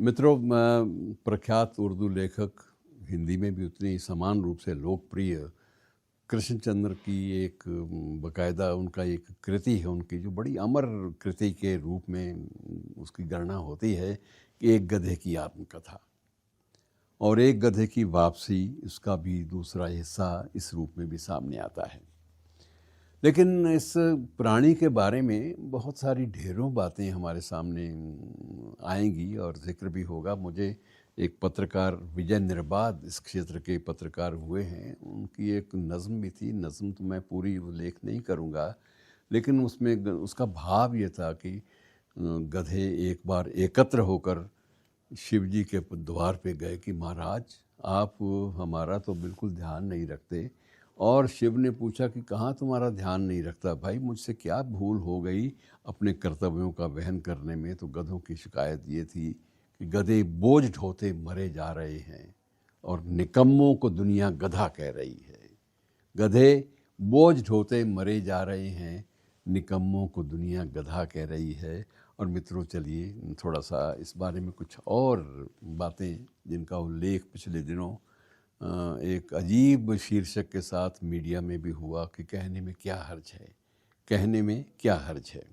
मित्रों, प्रख्यात उर्दू लेखक, हिंदी में भी उतने ही समान रूप से लोकप्रिय कृष्णचंद्र की एक बकायदा उनका एक कृति है उनकी, जो बड़ी अमर कृति के रूप में उसकी गणना होती है कि एक गधे की आत्मकथा और एक गधे की वापसी, इसका भी दूसरा हिस्सा इस रूप में भी सामने आता है। लेकिन इस प्राणी के बारे में बहुत सारी ढेरों बातें हमारे सामने आएंगी और जिक्र भी होगा। मुझे एक पत्रकार विजय निर्बाध इस क्षेत्र के पत्रकार हुए हैं, उनकी एक नज़्म भी थी। नज़्म तो मैं पूरी उल्लेख नहीं करूँगा, लेकिन उसमें उसका भाव ये था कि गधे एक बार एकत्र होकर शिव जी के द्वार पे गए कि महाराज, आप हमारा तो बिल्कुल ध्यान नहीं रखते। और शिव ने पूछा कि कहाँ तुम्हारा ध्यान नहीं रखता भाई, मुझसे क्या भूल हो गई अपने कर्तव्यों का वहन करने में। तो गधों की शिकायत ये थी कि गधे बोझ ढोते मरे जा रहे हैं और निकम्मों को दुनिया गधा कह रही है। गधे बोझ ढोते मरे जा रहे हैं, निकम्मों को दुनिया गधा कह रही है। और मित्रों, चलिए थोड़ा सा इस बारे में कुछ और बातें जिनका उल्लेख पिछले दिनों एक अजीब शीर्षक के साथ मीडिया में भी हुआ कि कहने में क्या हर्ज है, कहने में क्या हर्ज है।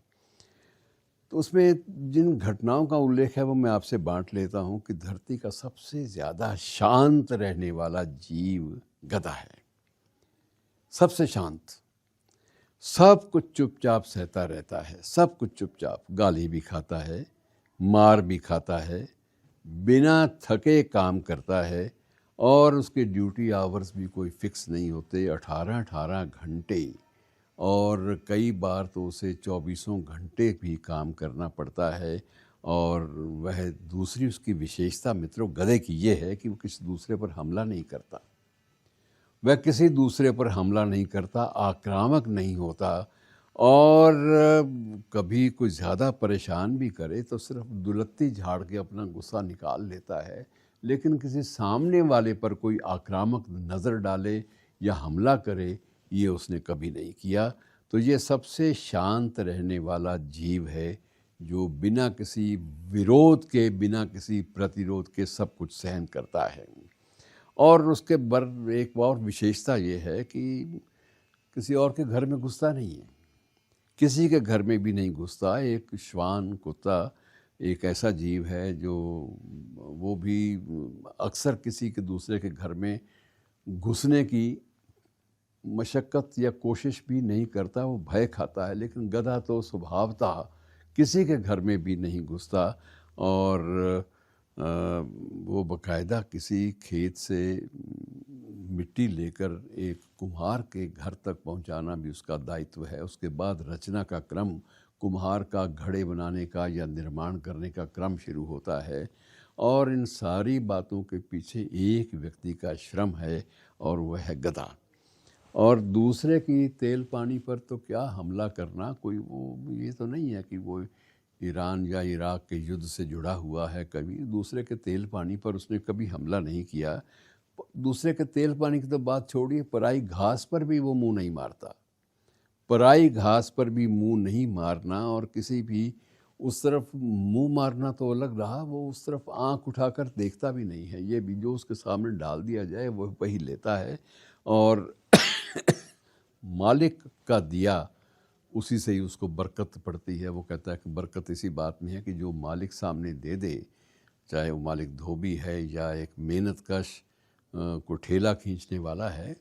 तो उसमें जिन घटनाओं का उल्लेख है वो मैं आपसे बांट लेता हूं कि धरती का सबसे ज़्यादा शांत रहने वाला जीव गधा है। सबसे शांत, सब कुछ चुपचाप सहता रहता है, सब कुछ चुपचाप। गाली भी खाता है, मार भी खाता है, बिना थके काम करता है और उसके ड्यूटी आवर्स भी कोई फिक्स नहीं होते, 18-18 घंटे। और कई बार तो उसे 24 घंटे भी काम करना पड़ता है। और वह दूसरी उसकी विशेषता मित्रों गधे की ये है कि वो किसी दूसरे पर हमला नहीं करता। वह किसी दूसरे पर हमला नहीं करता, आक्रामक नहीं होता। और कभी कोई ज़्यादा परेशान भी करे तो सिर्फ दुलत्ती झाड़ के अपना गुस्सा निकाल लेता है, लेकिन किसी सामने वाले पर कोई आक्रामक नज़र डाले या हमला करे, ये उसने कभी नहीं किया। तो ये सबसे शांत रहने वाला जीव है, जो बिना किसी विरोध के, बिना किसी प्रतिरोध के सब कुछ सहन करता है। और उसके बर एक और विशेषता ये है कि किसी और के घर में घुसता नहीं है, किसी के घर में भी नहीं घुसता। एक श्वान कुत्ता एक ऐसा जीव है जो वो भी अक्सर किसी के दूसरे के घर में घुसने की मशक्क़त या कोशिश भी नहीं करता, वो भय खाता है। लेकिन गधा तो स्वभावतः किसी के घर में भी नहीं घुसता। और वो बाकायदा किसी खेत से मिट्टी लेकर एक कुम्हार के घर तक पहुंचाना भी उसका दायित्व है। उसके बाद रचना का क्रम, कुम्हार का घड़े बनाने का या निर्माण करने का क्रम शुरू होता है। और इन सारी बातों के पीछे एक व्यक्ति का श्रम है और वह है गधा। और दूसरे की तेल पानी पर तो क्या हमला करना, कोई वो ये तो नहीं है कि वो ईरान या इराक के युद्ध से जुड़ा हुआ है। कभी दूसरे के तेल पानी पर उसने कभी हमला नहीं किया। दूसरे के तेल पानी की तो बात छोड़िए, पराई घास पर भी वो मुंह नहीं मारता। पराई घास पर भी मुंह नहीं मारना, और किसी भी उस तरफ मुंह मारना तो अलग रहा, वो उस तरफ आंख उठाकर देखता भी नहीं है। ये भी जो उसके सामने डाल दिया जाए वो वही लेता है। और मालिक का दिया, उसी से ही उसको बरकत पड़ती है। वो कहता है कि बरकत इसी बात में है कि जो मालिक सामने दे दे, चाहे वो मालिक धोबी है या एक मेहनतकश को ठेला खींचने वाला है,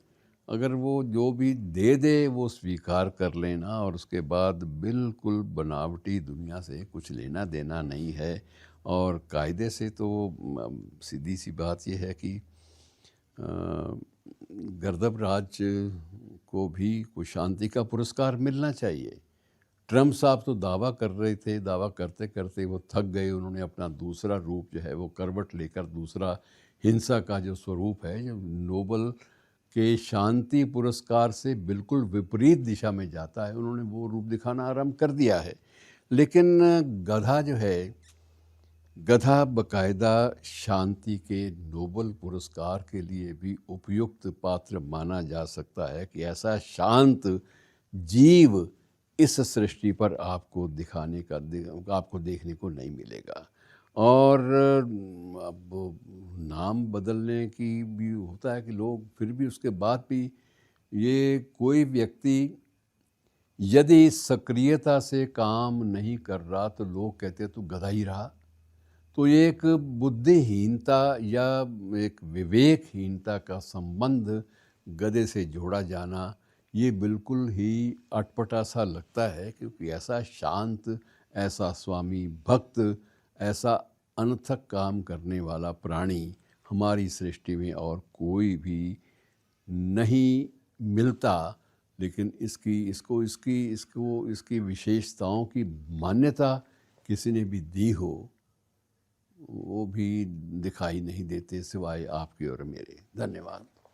अगर वो जो भी दे दे वो स्वीकार कर लेना। और उसके बाद बिल्कुल बनावटी दुनिया से कुछ लेना देना नहीं है। और कायदे से तो सीधी सी बात यह है कि गर्दभ राज को भी कोई शांति का पुरस्कार मिलना चाहिए। ट्रम्प साहब तो दावा कर रहे थे, दावा करते करते वो थक गए। उन्होंने अपना दूसरा रूप जो है वो करवट लेकर, दूसरा हिंसा का जो स्वरूप है, जो नोबल के शांति पुरस्कार से बिल्कुल विपरीत दिशा में जाता है, उन्होंने वो रूप दिखाना आरंभ कर दिया है। लेकिन गधा जो है, गधा बकायदा शांति के नोबल पुरस्कार के लिए भी उपयुक्त पात्र माना जा सकता है कि ऐसा शांत जीव इस सृष्टि पर आपको दिखाने का, आपको देखने को नहीं मिलेगा। और अब नाम बदलने की भी होता है कि लोग फिर भी उसके बाद भी ये कोई व्यक्ति यदि सक्रियता से काम नहीं कर रहा तो लोग कहते तू गधा ही रहा। तो ये एक बुद्धिहीनता या एक विवेकहीनता का संबंध गधे से जोड़ा जाना, ये बिल्कुल ही अटपटा सा लगता है, क्योंकि ऐसा शांत, ऐसा स्वामी भक्त, ऐसा अनथक काम करने वाला प्राणी हमारी सृष्टि में और कोई भी नहीं मिलता। लेकिन इसकी विशेषताओं की मान्यता किसी ने भी दी हो, वो भी दिखाई नहीं देते सिवाय आपके और मेरे। धन्यवाद।